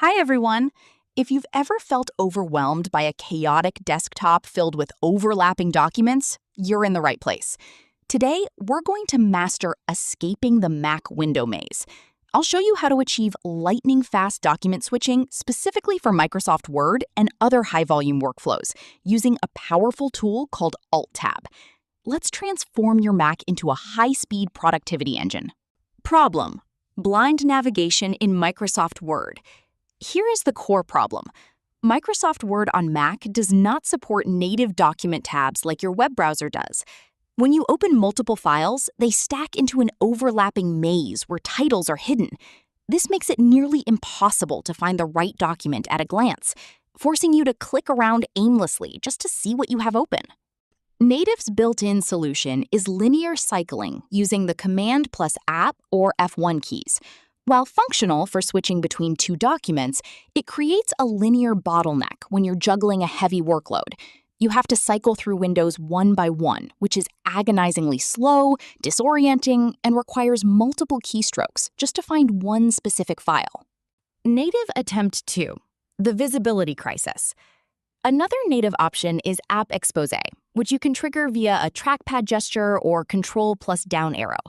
Hi, everyone. If you've ever felt overwhelmed by a chaotic desktop filled with overlapping documents, you're in the right place. Today, we're going to master escaping the Mac window maze. I'll show you how to achieve lightning-fast document switching specifically for Microsoft Word and other high-volume workflows using a powerful tool called AltTab. Let's transform your Mac into a high-speed productivity engine. Problem: blind navigation in Microsoft Word. Here is the core problem. Microsoft Word on Mac does not support native document tabs like your web browser does. When you open multiple files, they stack into an overlapping maze where titles are hidden. This makes it nearly impossible to find the right document at a glance, forcing you to click around aimlessly just to see what you have open. Native's built-in solution is linear cycling using the Command plus App or F1 keys. While functional for switching between two documents, it creates a linear bottleneck when you're juggling a heavy workload. You have to cycle through windows one by one, which is agonizingly slow, disorienting, and requires multiple keystrokes just to find one specific file. Native Attempt 2: the visibility crisis. Another native option is App Exposé, which you can trigger via a trackpad gesture or Control plus down arrow.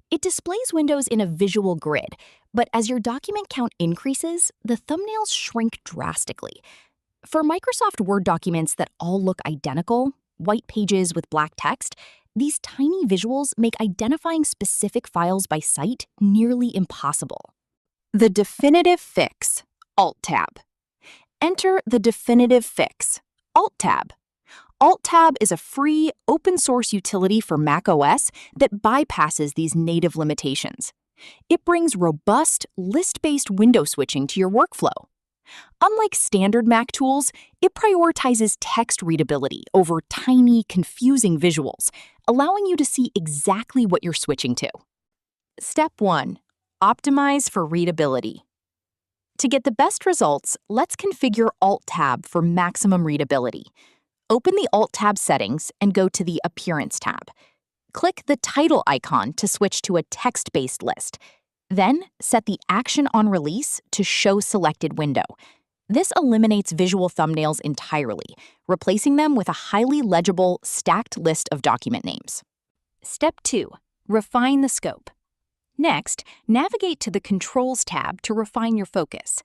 It displays windows in a visual grid, but as your document count increases, the thumbnails shrink drastically. For Microsoft Word documents that all look identical, white pages with black text, these tiny visuals make identifying specific files by sight nearly impossible. The definitive fix: AltTab. Enter the definitive fix: AltTab. AltTab is a free, open-source utility for macOS that bypasses these native limitations. It brings robust, list-based window switching to your workflow. Unlike standard Mac tools, it prioritizes text readability over tiny, confusing visuals, allowing you to see exactly what you're switching to. Step 1. Optimize for readability. To get the best results, let's configure AltTab for maximum readability. Open the AltTab settings and go to the Appearance tab. Click the title icon to switch to a text-based list. Then, set the Action on Release to Show Selected Window. This eliminates visual thumbnails entirely, replacing them with a highly legible, stacked list of document names. Step 2. Refine the scope. Next, navigate to the Controls tab to refine your focus.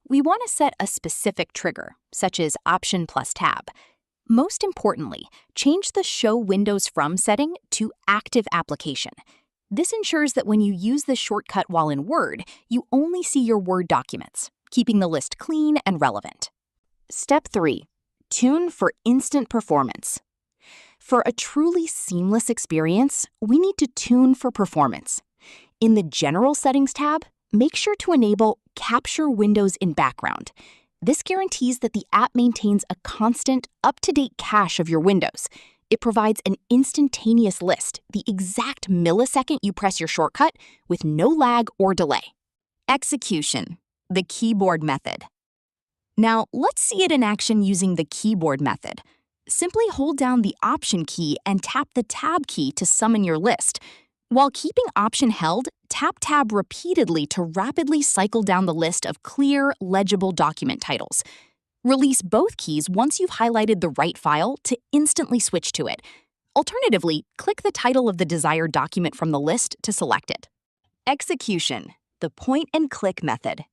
We want to set a specific trigger, such as Option plus Tab. Most importantly, change the Show Windows From setting to Active Application. This ensures that when you use this shortcut while in Word, you only see your Word documents, keeping the list clean and relevant. Step 3. Tune for instant performance. For a truly seamless experience, we need to tune for performance. In the General Settings tab, make sure to enable Capture Windows in Background. This guarantees that the app maintains a constant, up-to-date cache of your windows. It provides an instantaneous list, the exact millisecond you press your shortcut, with no lag or delay. Execution: the keyboard method. Now, let's see it in action using the keyboard method. Simply hold down the Option key and tap the Tab key to summon your list. While keeping Option held, tap Tab repeatedly to rapidly cycle down the list of clear, legible document titles. Release both keys once you've highlighted the right file to instantly switch to it. Alternatively, click the title of the desired document from the list to select it. Execution: the point-and-click method.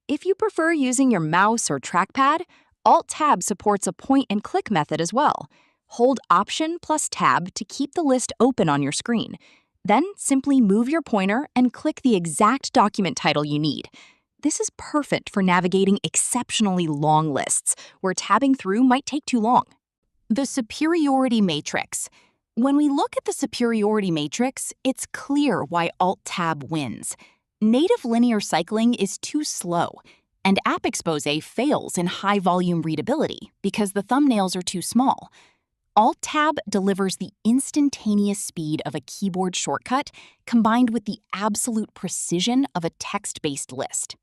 If you prefer using your mouse or trackpad, AltTab supports a point-and-click method as well. Hold Option plus Tab to keep the list open on your screen. Then simply move your pointer and click the exact document title you need. This is perfect for navigating exceptionally long lists, where tabbing through might take too long. The superiority matrix. When we look at the superiority matrix, it's clear why AltTab wins. Native linear cycling is too slow, and App Exposé fails in high-volume readability because the thumbnails are too small. AltTab delivers the instantaneous speed of a keyboard shortcut combined with the absolute precision of a text-based list.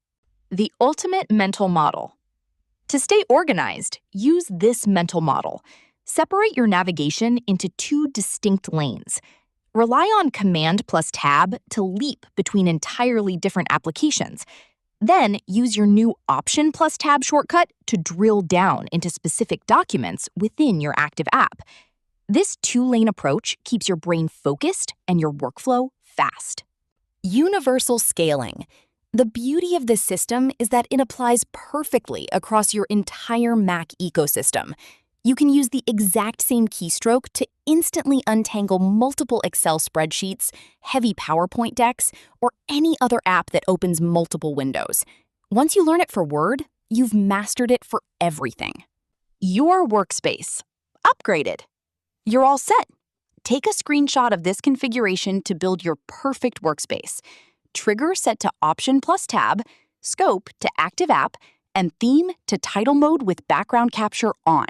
The ultimate mental model. To stay organized, use this mental model. Separate your navigation into two distinct lanes. Rely on Command plus Tab to leap between entirely different applications. Then use your new Option plus Tab shortcut to drill down into specific documents within your active app. This two-lane approach keeps your brain focused and your workflow fast. Universal scaling. The beauty of this system is that it applies perfectly across your entire Mac ecosystem. You can use the exact same keystroke to instantly untangle multiple Excel spreadsheets, heavy PowerPoint decks, or any other app that opens multiple windows. Once you learn it for Word, you've mastered it for everything. Your workspace. Upgraded. You're all set. Take a screenshot of this configuration to build your perfect workspace. Trigger set to Option plus Tab, Scope to Active App, and Theme to Title Mode with background capture on.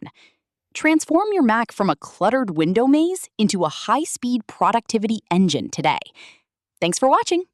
Transform your Mac from a cluttered window maze into a high-speed productivity engine today. Thanks for watching.